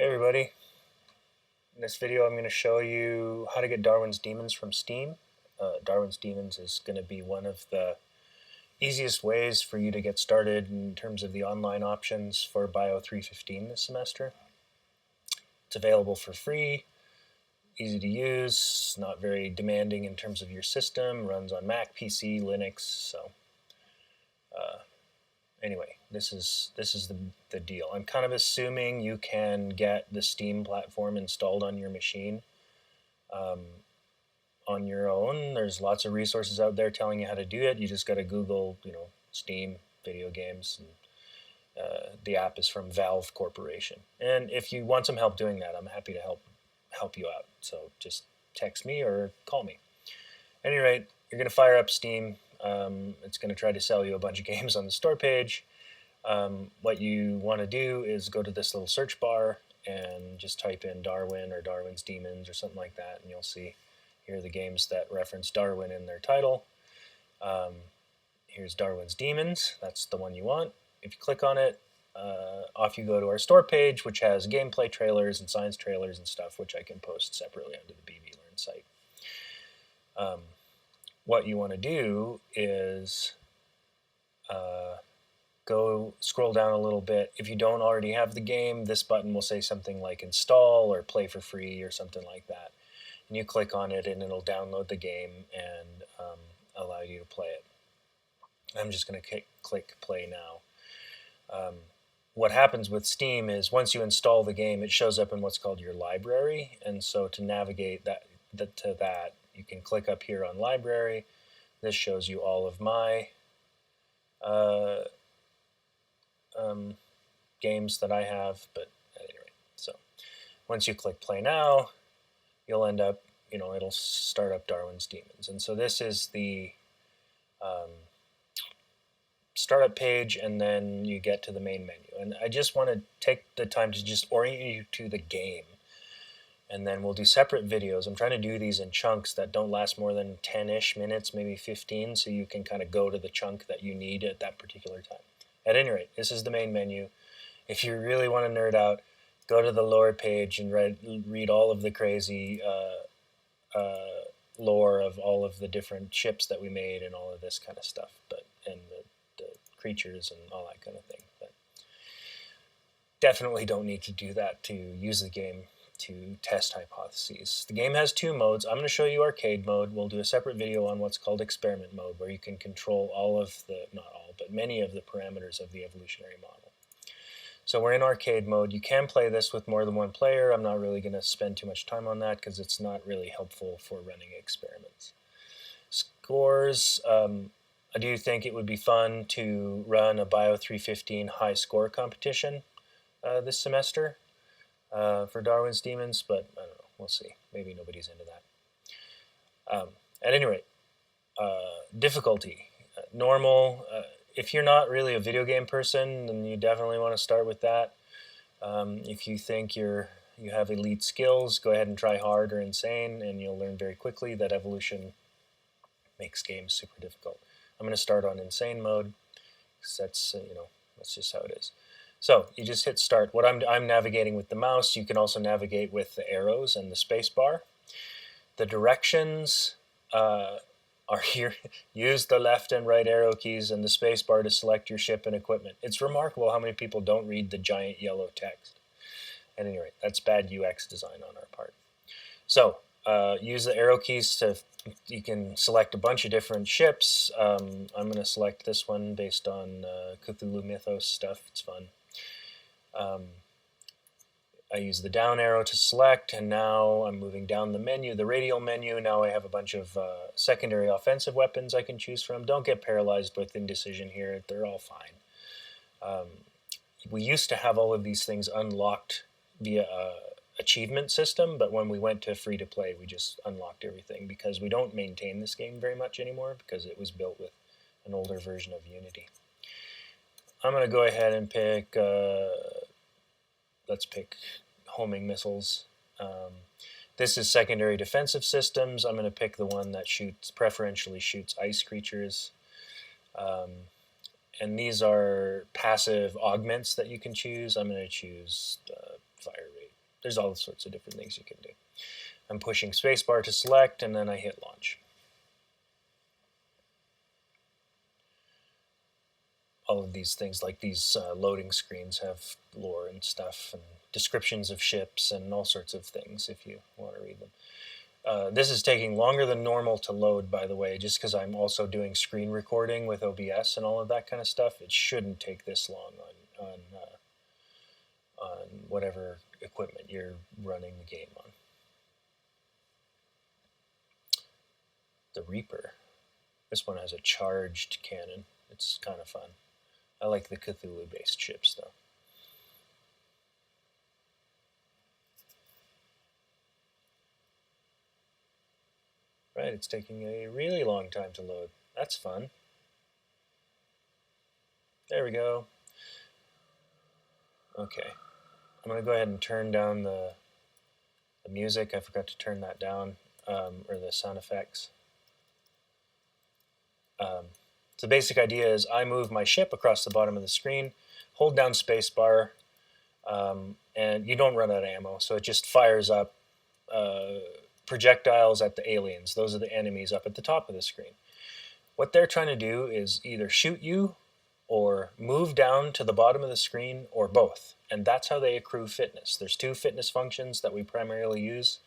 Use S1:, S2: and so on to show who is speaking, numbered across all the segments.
S1: Hey everybody, in this video I'm going to show you how to get Darwin's Demons from Steam. Darwin's Demons is going to be one of the easiest ways for you to get started in terms of the online options for Bio 315 this semester. It's available for free, easy to use, not very demanding in terms of your system, runs on Mac, PC, Linux, so anyway, this is the deal. I'm kind of assuming you can get the Steam platform installed on your machine on your own. There's lots of resources out there telling you how to do it. You just got to Google, Steam video games, and the app is from Valve Corporation. And if you want some help doing that, I'm happy to help you out. So just text me or call me. At any rate, you're going to fire up Steam. It's going to try to sell you a bunch of games on the store page. What you want to do is go to this little search bar and just type in Darwin or Darwin's Demons or something like that, and you'll see here are the games that reference Darwin in their title. Here's Darwin's Demons. That's the one you want. If you click on it, off you go to our store page, which has gameplay trailers and science trailers and stuff, which I can post separately onto the BB Learn site. What you want to do is go scroll down a little bit. If you don't already have the game, this button will say something like install or play for free or something like that. And you click on it and it'll download the game and allow you to play it. I'm just going to click play now. What happens with Steam is once you install the game, it shows up in what's called your library. And so to navigate to that, you can click up here on library. This shows you all of my games that I have, but at any rate, so once you click play now, you'll end up, it'll start up Darwin's Demons. And so this is the startup page, and then you get to the main menu. And I just want to take the time to just orient you to the game. And then we'll do separate videos. I'm trying to do these in chunks that don't last more than 10-ish minutes, maybe 15, so you can kind of go to the chunk that you need at that particular time. At any rate, this is the main menu. If you really want to nerd out, go to the lore page and read all of the crazy lore of all of the different ships that we made and all of this kind of stuff, and the creatures and all that kind of thing. But definitely don't need to do that to use the game to test hypotheses. The game has two modes. I'm going to show you arcade mode. We'll do a separate video on what's called experiment mode, where you can control all of the, not all, but many of the parameters of the evolutionary model. So we're in arcade mode. You can play this with more than one player. I'm not really going to spend too much time on that because it's not really helpful for running experiments. Scores. I do think it would be fun to run a Bio 315 high score competition this semester. For Darwin's Demons, but I don't know, we'll see. Maybe nobody's into that. At any rate, difficulty, normal. If you're not really a video game person, then you definitely want to start with that. If you think you have elite skills, go ahead and try hard or insane, and you'll learn very quickly that evolution makes games super difficult. I'm going to start on insane mode, because that's just how it is. So you just hit start. What I'm navigating with the mouse. You can also navigate with the arrows and the space bar. The directions are here. Use the left and right arrow keys and the space bar to select your ship and equipment. It's remarkable how many people don't read the giant yellow text. At any rate, that's bad UX design on our part. So use the arrow keys you can select a bunch of different ships. I'm going to select this one based on Cthulhu Mythos stuff. It's fun. I use the down arrow to select, and now I'm moving down the menu, the radial menu. Now I have a bunch of secondary offensive weapons I can choose from. Don't get paralyzed with indecision here. They're all fine. We used to have all of these things unlocked via achievement system, but when we went to free-to-play, we just unlocked everything because we don't maintain this game very much anymore because it was built with an older version of Unity. I'm going to go ahead and pick, let's pick homing missiles. This is secondary defensive systems. I'm going to pick the one that preferentially shoots ice creatures. And these are passive augments that you can choose. I'm going to choose fire rate. there's all sorts of different things you can do. I'm pushing spacebar to select, and then I hit launch. All of these things, like these loading screens, have lore and stuff, and descriptions of ships, and all sorts of things if you want to read them. This is taking longer than normal to load, by the way, just because I'm also doing screen recording with OBS and all of that kind of stuff. It shouldn't take this long on whatever equipment you're running the game on. The Reaper. This one has a charged cannon. It's kind of fun. I like the Cthulhu-based ships, though. Right, it's taking a really long time to load. That's fun. There we go. Okay. I'm going to go ahead and turn down the music. I forgot to turn that down, or the sound effects. So the basic idea is I move my ship across the bottom of the screen, hold down spacebar, and you don't run out of ammo, so it just fires up projectiles at the aliens. Those are the enemies up at the top of the screen. What they're trying to do is either shoot you or move down to the bottom of the screen, or both. And that's how they accrue fitness. There's two fitness functions that we primarily use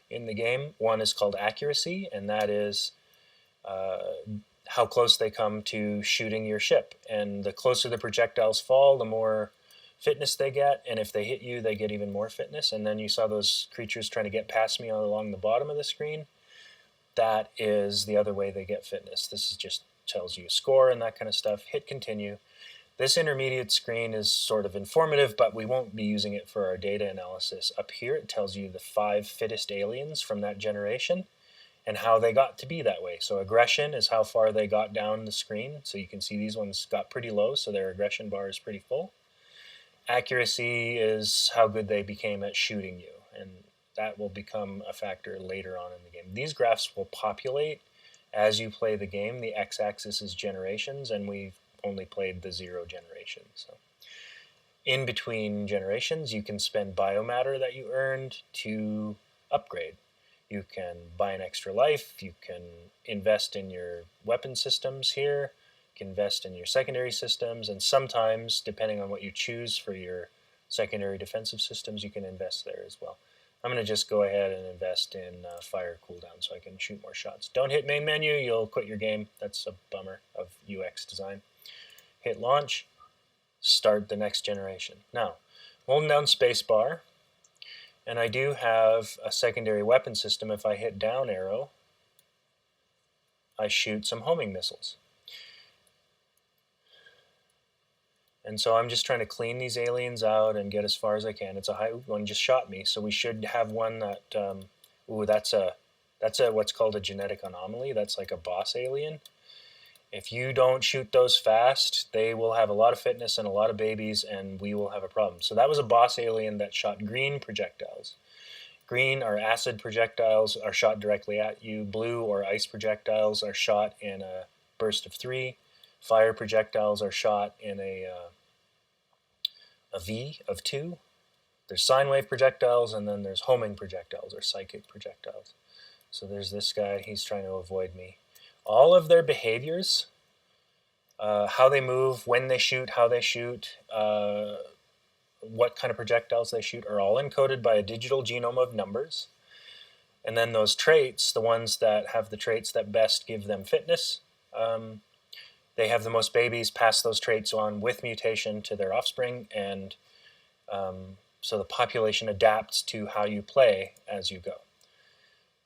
S1: in the game. One is called accuracy, and that is how close they come to shooting your ship. And the closer the projectiles fall, the more fitness they get, and if they hit you, they get even more fitness. And then you saw those creatures trying to get past me along the bottom of the screen. That is the other way they get fitness. This is just tells you a score and that kind of stuff. Hit continue. This intermediate screen is sort of informative, but we won't be using it for our data analysis. Up here it tells you the 5 fittest aliens from that generation and how they got to be that way. So aggression is how far they got down the screen. So you can see these ones got pretty low, so their aggression bar is pretty full. Accuracy is how good they became at shooting you, and that will become a factor later on in the game. These graphs will populate as you play the game. The x-axis is generations, and we've only played the 0 generation. So in between generations, you can spend biomatter that you earned to upgrade. You can buy an extra life, you can invest in your weapon systems here, you can invest in your secondary systems, and sometimes, depending on what you choose for your secondary defensive systems, you can invest there as well. I'm going to just go ahead and invest in fire cooldown so I can shoot more shots. Don't hit main menu, you'll quit your game. That's a bummer of UX design. Hit launch, start the next generation. Now, holding down spacebar, and I do have a secondary weapon system. If I hit down arrow, I shoot some homing missiles. And so I'm just trying to clean these aliens out and get as far as I can. It's a high one, just shot me, so we should have one that. That's a what's called a genetic anomaly. That's like a boss alien. If you don't shoot those fast, they will have a lot of fitness and a lot of babies, and we will have a problem. So that was a boss alien that shot green projectiles. Green or acid projectiles are shot directly at you. Blue or ice projectiles are shot in a burst of 3. Fire projectiles are shot in a V of 2. There's sine wave projectiles, and then there's homing projectiles or psychic projectiles. So there's this guy, he's trying to avoid me. All of their behaviors, how they move, when they shoot, how they shoot, what kind of projectiles they shoot, are all encoded by a digital genome of numbers. And then those traits, the ones that have the traits that best give them fitness, they have the most babies, pass those traits on with mutation to their offspring, and so the population adapts to how you play as you go.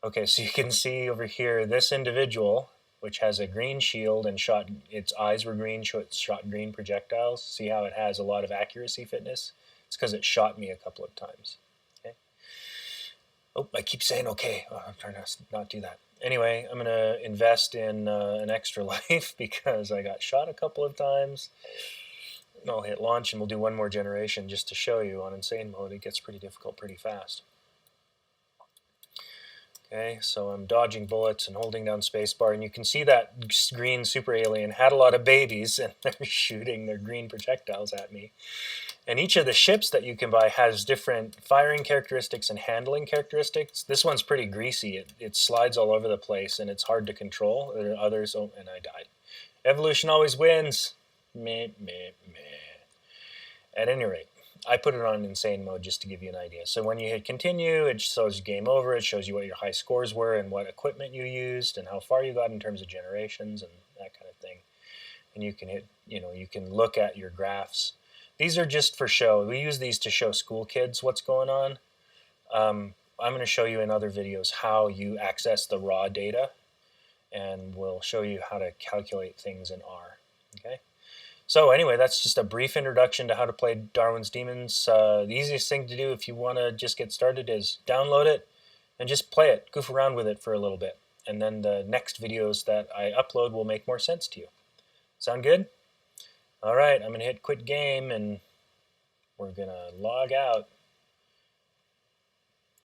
S1: Okay, so you can see over here this individual, which has a green shield and shot, its eyes were green, so it shot green projectiles. See how it has a lot of accuracy fitness? It's because it shot me a couple of times. Okay. Oh, I keep saying okay. Oh, I'm trying to not do that. Anyway, I'm going to invest in an extra life because I got shot a couple of times. And I'll hit launch and we'll do one more generation just to show you on insane mode. It gets pretty difficult pretty fast. Okay, so I'm dodging bullets and holding down spacebar, and you can see that green super alien had a lot of babies, and they're shooting their green projectiles at me. And each of the ships that you can buy has different firing characteristics and handling characteristics. This one's pretty greasy. It slides all over the place, and it's hard to control. There are others, oh, and I died. Evolution always wins. Meh, meh, meh. At any rate, I put it on insane mode just to give you an idea. So when you hit continue, it shows you game over. It shows you what your high scores were and what equipment you used and how far you got in terms of generations and that kind of thing. And you can hit, you can look at your graphs. These are just for show. We use these to show school kids what's going on. I'm going to show you in other videos how you access the raw data, and we'll show you how to calculate things in R. Okay. So anyway, that's just a brief introduction to how to play Darwin's Demons. The easiest thing to do if you want to just get started is download it and just play it, goof around with it for a little bit. And then the next videos that I upload will make more sense to you. Sound good? All right, I'm going to hit quit game and we're going to log out.